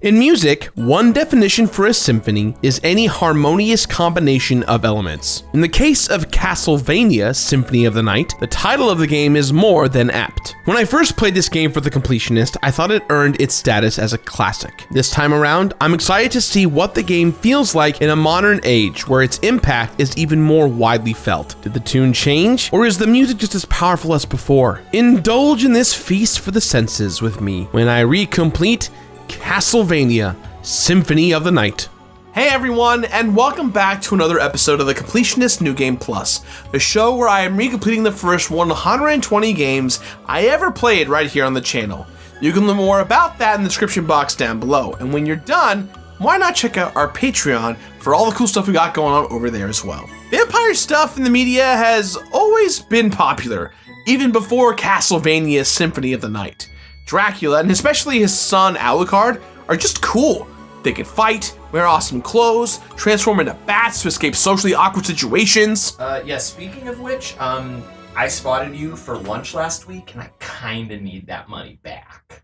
In music, one definition for a symphony is any harmonious combination of elements. In the case of Castlevania Symphony of the Night, the title of the game is more than apt. When I first played this game for the completionist, I thought it earned its status as a classic. This time around, I'm excited to see what the game feels like in a modern age where its impact is even more widely felt. Did the tune change, or is the music just as powerful as before? Indulge in this feast for the senses with me when I recomplete Castlevania Symphony of the Night. Hey everyone, and welcome back to another episode of the Completionist New Game Plus, the show where I am recompleting the first 120 games I ever played right here on the channel. You can learn more about that in the description box down below, and when you're done, why not check out our Patreon for all the cool stuff we got going on over there as well. Vampire stuff in the media has always been popular, even before Castlevania Symphony of the Night. Dracula, and especially his son Alucard, are just cool. They can fight, wear awesome clothes, transform into bats to escape socially awkward situations. Yeah, speaking of which, I spotted you for lunch last week, and I kinda need that money back.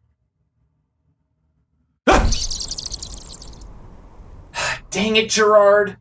Dang it, Gerard!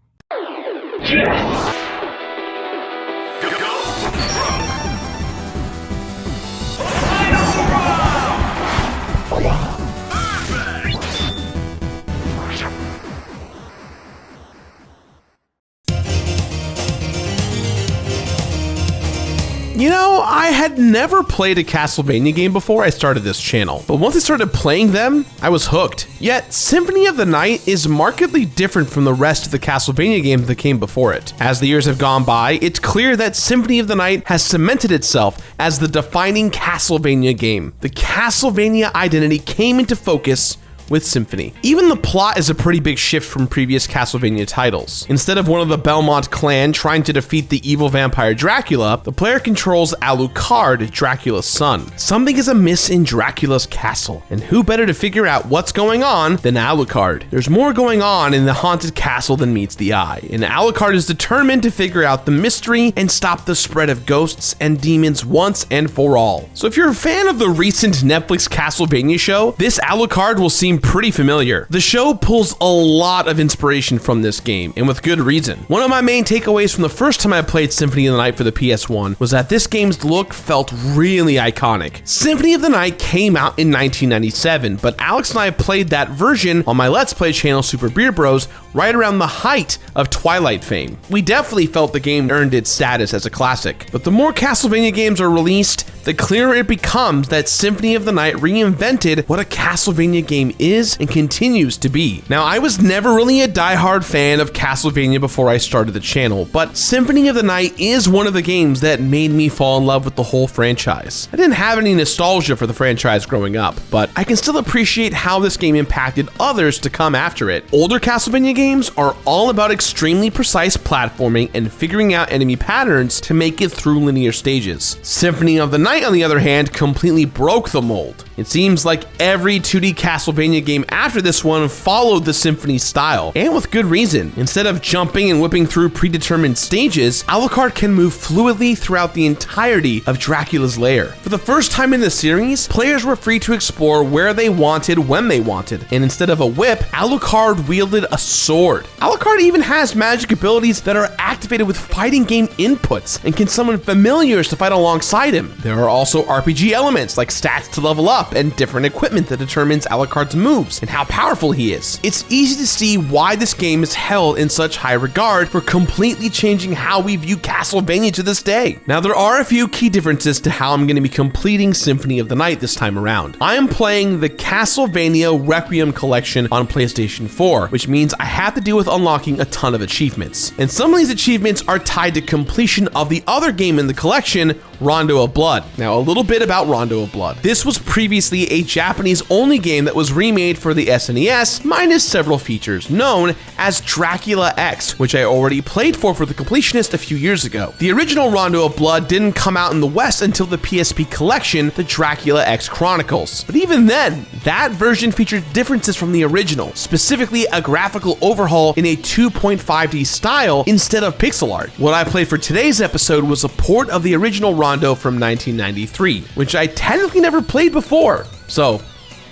You know, I had never played a Castlevania game before I started this channel, but once I started playing them, I was hooked. Yet, Symphony of the Night is markedly different from the rest of the Castlevania games that came before it. As the years have gone by, it's clear that Symphony of the Night has cemented itself as the defining Castlevania game. The Castlevania identity came into focus with Symphony. Even the plot is a pretty big shift from previous Castlevania titles. Instead of one of the Belmont clan trying to defeat the evil vampire Dracula, the player controls Alucard, Dracula's son. Something is amiss in Dracula's castle, and who better to figure out what's going on than Alucard? There's more going on in the haunted castle than meets the eye, and Alucard is determined to figure out the mystery and stop the spread of ghosts and demons once and for all. So if you're a fan of the recent Netflix Castlevania show, this Alucard will seem pretty familiar. The show pulls a lot of inspiration from this game, and with good reason. One of my main takeaways from the first time I played Symphony of the Night for the PS1 was that this game's look felt really iconic. Symphony of the Night came out in 1997, but Alex and I played that version on my Let's Play channel Super Beer Bros right around the height of Twilight fame. We definitely felt the game earned its status as a classic, but the more Castlevania games are released, the clearer it becomes that Symphony of the Night reinvented what a Castlevania game is and continues to be. Now, I was never really a diehard fan of Castlevania before I started the channel, but Symphony of the Night is one of the games that made me fall in love with the whole franchise. I didn't have any nostalgia for the franchise growing up, but I can still appreciate how this game impacted others to come after it. Older Castlevania games are all about extremely precise platforming and figuring out enemy patterns to make it through linear stages. Symphony of the Night, on the other hand, completely broke the mold. It seems like every 2D Castlevania game after this one followed the Symphony style, and with good reason. Instead of jumping and whipping through predetermined stages, Alucard can move fluidly throughout the entirety of Dracula's lair. For the first time in the series, players were free to explore where they wanted when they wanted, and instead of a whip, Alucard wielded a sword. Alucard even has magic abilities that are activated with fighting game inputs and can summon familiars to fight alongside him. There are also RPG elements like stats to level up and different equipment that determines Alucard's moves and how powerful he is. It's easy to see why this game is held in such high regard for completely changing how we view Castlevania to this day. Now, there are a few key differences to how I'm going to be completing Symphony of the Night this time around. I am playing the Castlevania Requiem Collection on PlayStation 4, which means I have to deal with unlocking a ton of achievements. And some of these achievements are tied to completion of the other game in the collection, Rondo of Blood. Now, a little bit about Rondo of Blood. This was previously a Japanese-only game that was remade for the SNES, minus several features, known as Dracula X, which I already played for the Completionist a few years ago. The original Rondo of Blood didn't come out in the West until the PSP collection, the Dracula X Chronicles. But even then, that version featured differences from the original, specifically a graphical overhaul in a 2.5D style instead of pixel art. What I played for today's episode was a port of the original Rondo from 1993, which I technically never played before. So,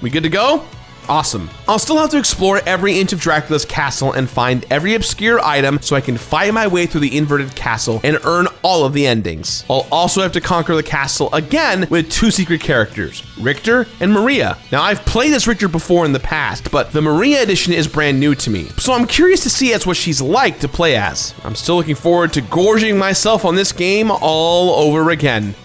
we good to go? Awesome. I'll still have to explore every inch of Dracula's castle and find every obscure item so I can fight my way through the inverted castle and earn all of the endings. I'll also have to conquer the castle again with 2 secret characters, Richter and Maria. Now, I've played as Richter before in the past, but the Maria edition is brand new to me, so I'm curious to see as what she's like to play as. I'm still looking forward to gorging myself on this game all over again.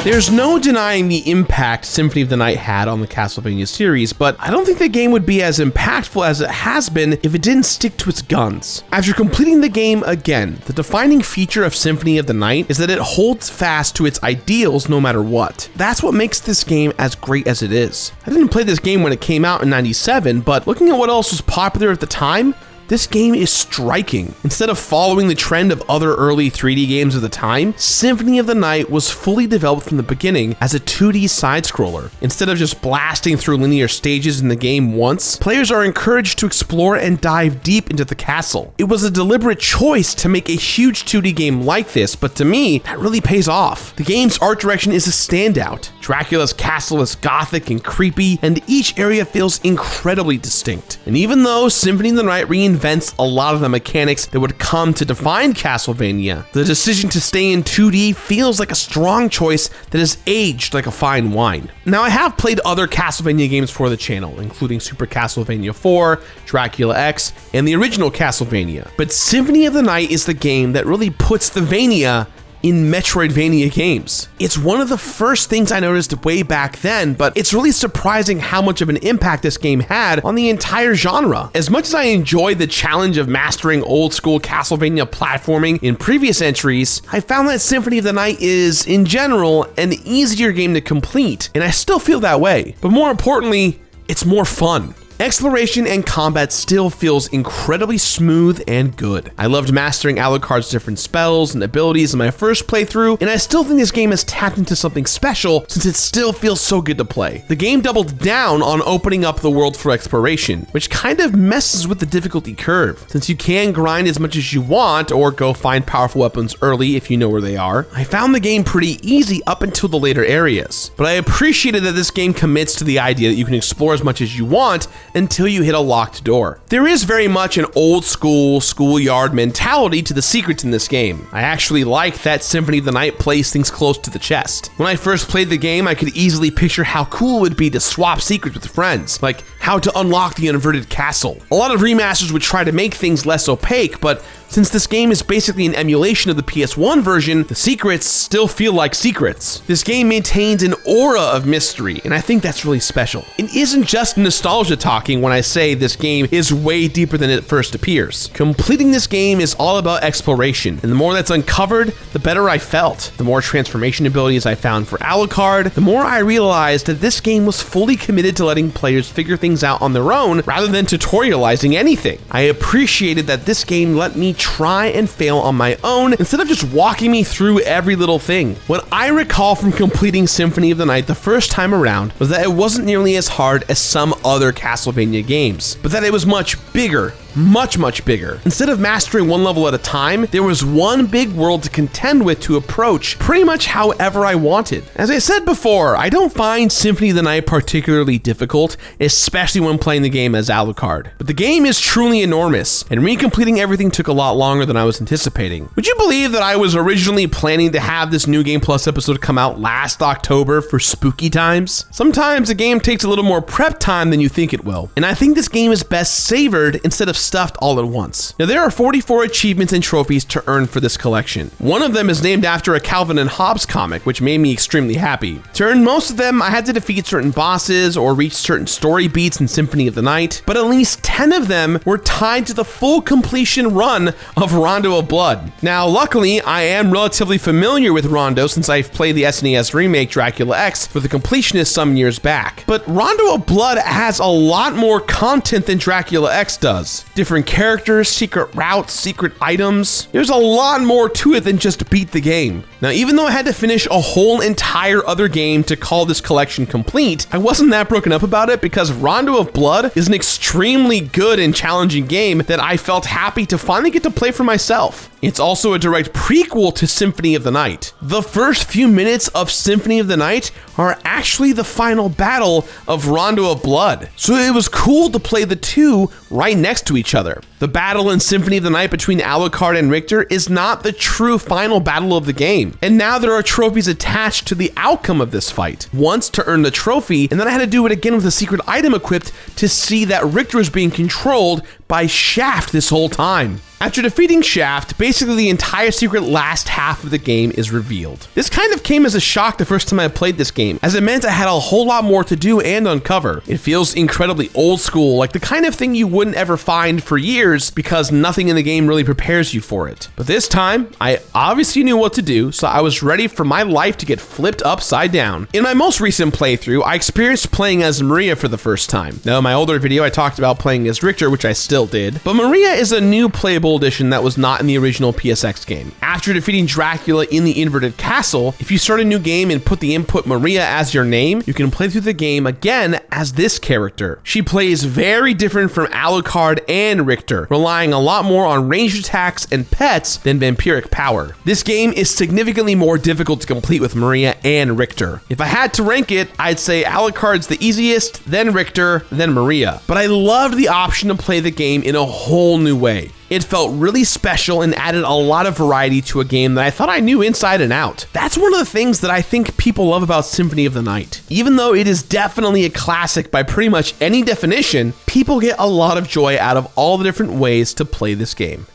There's no denying the impact Symphony of the Night had on the Castlevania series, but I don't think the game would be as impactful as it has been if it didn't stick to its guns. After completing the game again, the defining feature of Symphony of the Night is that it holds fast to its ideals no matter what. That's what makes this game as great as it is. I didn't play this game when it came out in '97, but looking at what else was popular at the time, this game is striking. Instead of following the trend of other early 3D games of the time, Symphony of the Night was fully developed from the beginning as a 2D side-scroller. Instead of just blasting through linear stages in the game once, players are encouraged to explore and dive deep into the castle. It was a deliberate choice to make a huge 2D game like this, but to me, that really pays off. The game's art direction is a standout. Dracula's castle is gothic and creepy, and each area feels incredibly distinct. And even though Symphony of the Night reinvents a lot of the mechanics that would come to define Castlevania, the decision to stay in 2D feels like a strong choice that has aged like a fine wine. Now, I have played other Castlevania games for the channel, including Super Castlevania 4, Dracula X, and the original Castlevania, but Symphony of the Night is the game that really puts the Vania in Metroidvania games. It's one of the first things I noticed way back then, but it's really surprising how much of an impact this game had on the entire genre. As much as I enjoyed the challenge of mastering old school Castlevania platforming in previous entries, I found that Symphony of the Night is, in general, an easier game to complete, and I still feel that way. But more importantly, it's more fun. Exploration and combat still feels incredibly smooth and good. I loved mastering Alucard's different spells and abilities in my first playthrough, and I still think this game has tapped into something special since it still feels so good to play. The game doubled down on opening up the world for exploration, which kind of messes with the difficulty curve, since you can grind as much as you want or go find powerful weapons early if you know where they are. I found the game pretty easy up until the later areas, but I appreciated that this game commits to the idea that you can explore as much as you want until you hit a locked door. There is very much an old school schoolyard mentality to the secrets in this game. I actually like that Symphony of the Night plays things close to the chest. When I first played the game, I could easily picture how cool it would be to swap secrets with friends, like how to unlock the inverted castle. A lot of remasters would try to make things less opaque, but since this game is basically an emulation of the PS1 version, the secrets still feel like secrets. This game maintains an aura of mystery, and I think that's really special. It isn't just nostalgia talking when I say this game is way deeper than it first appears. Completing this game is all about exploration, and the more that's uncovered, the better I felt. The more transformation abilities I found for Alucard, the more I realized that this game was fully committed to letting players figure things out on their own rather than tutorializing anything. I appreciated that this game let me try and fail on my own instead of just walking me through every little thing. What I recall from completing Symphony of the Night the first time around was that it wasn't nearly as hard as some other Castlevania games, but that it was much bigger. Much bigger. Instead of mastering one level at a time, there was one big world to contend with to approach pretty much however I wanted. As I said before, I don't find Symphony of the Night particularly difficult, especially when playing the game as Alucard. But the game is truly enormous, and recompleting everything took a lot longer than I was anticipating. Would you believe that I was originally planning to have this New Game Plus episode come out last October for spooky times? Sometimes a game takes a little more prep time than you think it will, and I think this game is best savored instead of stuffed all at once. Now, there are 44 achievements and trophies to earn for this collection. One of them is named after a Calvin and Hobbes comic, which made me extremely happy. To earn most of them, I had to defeat certain bosses or reach certain story beats in Symphony of the Night, but at least 10 of them were tied to the full completion run of Rondo of Blood. Now, luckily, I am relatively familiar with Rondo since I've played the SNES remake Dracula X for the completionist some years back. But Rondo of Blood has a lot more content than Dracula X does. Different characters, secret routes, secret items. There's a lot more to it than just beat the game. Now, even though I had to finish a whole entire other game to call this collection complete, I wasn't that broken up about it because Rondo of Blood is an extremely good and challenging game that I felt happy to finally get to play for myself. It's also a direct prequel to Symphony of the Night. The first few minutes of Symphony of the Night are actually the final battle of Rondo of Blood, so it was cool to play the two right next to each other. The battle in Symphony of the Night between Alucard and Richter is not the true final battle of the game, and now there are trophies attached to the outcome of this fight. Once to earn the trophy, and then I had to do it again with a secret item equipped to see that Richter is being controlled by Shaft this whole time. After defeating Shaft, basically the entire secret last half of the game is revealed. This kind of came as a shock the first time I played this game, as it meant I had a whole lot more to do and uncover. It feels incredibly old school, like the kind of thing you wouldn't ever find for years because nothing in the game really prepares you for it. But this time, I obviously knew what to do, so I was ready for my life to get flipped upside down. In my most recent playthrough, I experienced playing as Maria for the first time. Now, in my older video, I talked about playing as Richter, which I still did, but Maria is a new playable edition that was not in the original PSX game. After defeating Dracula in the inverted castle, if you start a new game and put the input Maria as your name, you can play through the game again as this character. She plays very different from Alucard and Richter, relying a lot more on ranged attacks and pets than vampiric power. This game is significantly more difficult to complete with Maria and Richter. If I had to rank it, I'd say Alucard's the easiest, then Richter, then Maria. But I loved the option to play the game in a whole new way. It felt really special and added a lot of variety to a game that I thought I knew inside and out. That's one of the things that I think people love about Symphony of the Night. Even though it is definitely a classic by pretty much any definition, people get a lot of joy out of all the different ways to play this game.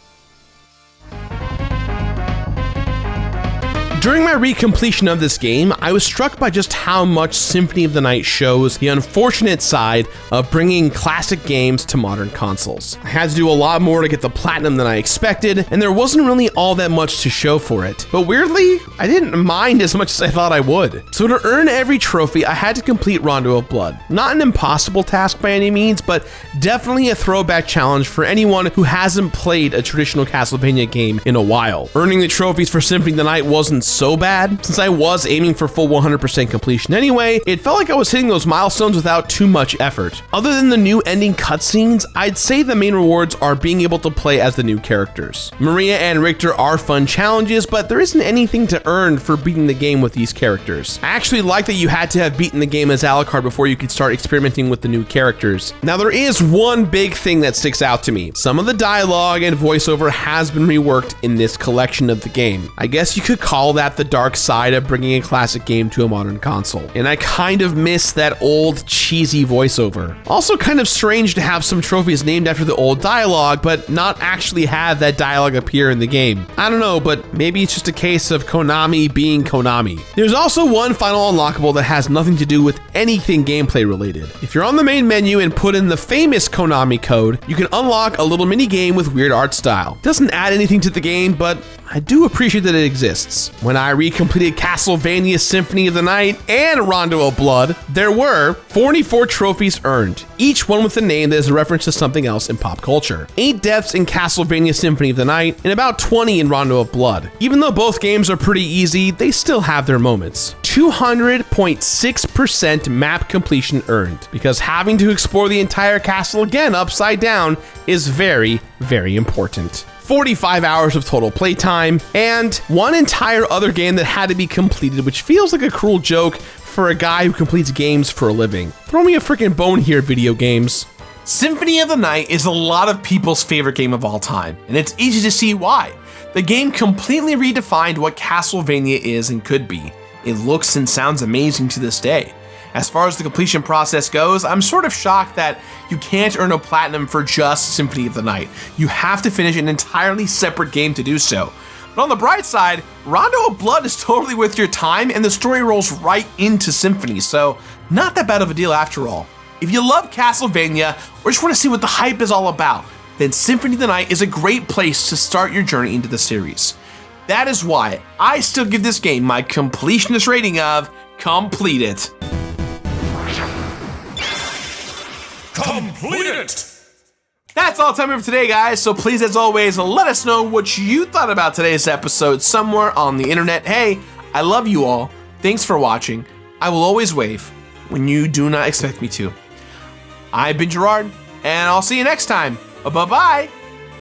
During my recompletion of this game, I was struck by just how much Symphony of the Night shows the unfortunate side of bringing classic games to modern consoles. I had to do a lot more to get the platinum than I expected, and there wasn't really all that much to show for it. But weirdly, I didn't mind as much as I thought I would. So to earn every trophy, I had to complete Rondo of Blood. Not an impossible task by any means, but definitely a throwback challenge for anyone who hasn't played a traditional Castlevania game in a while. Earning the trophies for Symphony of the Night wasn't so bad, since I was aiming for full 100% completion anyway. It felt like I was hitting those milestones without too much effort. Other than the new ending cutscenes, I'd say the main rewards are being able to play as the new characters. Maria and Richter are fun challenges, but there isn't anything to earn for beating the game with these characters. I actually like that you had to have beaten the game as Alucard before you could start experimenting with the new characters. Now, there is one big thing that sticks out to me. Some of the dialogue and voiceover has been reworked in this collection of the game. I guess you could call that the dark side of bringing a classic game to a modern console, and I kind of miss that old cheesy voiceover. Also kind of strange to have some trophies named after the old dialogue, but not actually have that dialogue appear in the game. I don't know, but maybe it's just a case of Konami being Konami. There's also one final unlockable that has nothing to do with anything gameplay related. If you're on the main menu and put in the famous Konami code, you can unlock a little mini game with weird art style. It doesn't add anything to the game, but I do appreciate that it exists. When I recompleted Castlevania Symphony of the Night and Rondo of Blood, there were 44 trophies earned, each one with a name that is a reference to something else in pop culture. 8 deaths in Castlevania Symphony of the Night, and about 20 in Rondo of Blood. Even though both games are pretty easy, they still have their moments. 200.6% map completion earned, because having to explore the entire castle again upside down is very, very important. 45 hours of total playtime, and one entire other game that had to be completed, which feels like a cruel joke for a guy who completes games for a living. Throw me a freaking bone here, video games. Symphony of the Night is a lot of people's favorite game of all time, and it's easy to see why. The game completely redefined what Castlevania is and could be. It looks and sounds amazing to this day. As far as the completion process goes, I'm sort of shocked that you can't earn a platinum for just Symphony of the Night. You have to finish an entirely separate game to do so. But on the bright side, Rondo of Blood is totally worth your time, and the story rolls right into Symphony, so not that bad of a deal after all. If you love Castlevania or just want to see what the hype is all about, then Symphony of the Night is a great place to start your journey into the series. That is why I still give this game my completionist rating of complete it. Complete it! That's all time we have for today, guys. So please, as always, let us know what you thought about today's episode somewhere on the internet. Hey, I love you all. Thanks for watching. I will always wave when you do not expect me to. I've been Gerard, and I'll see you next time. Bye-bye.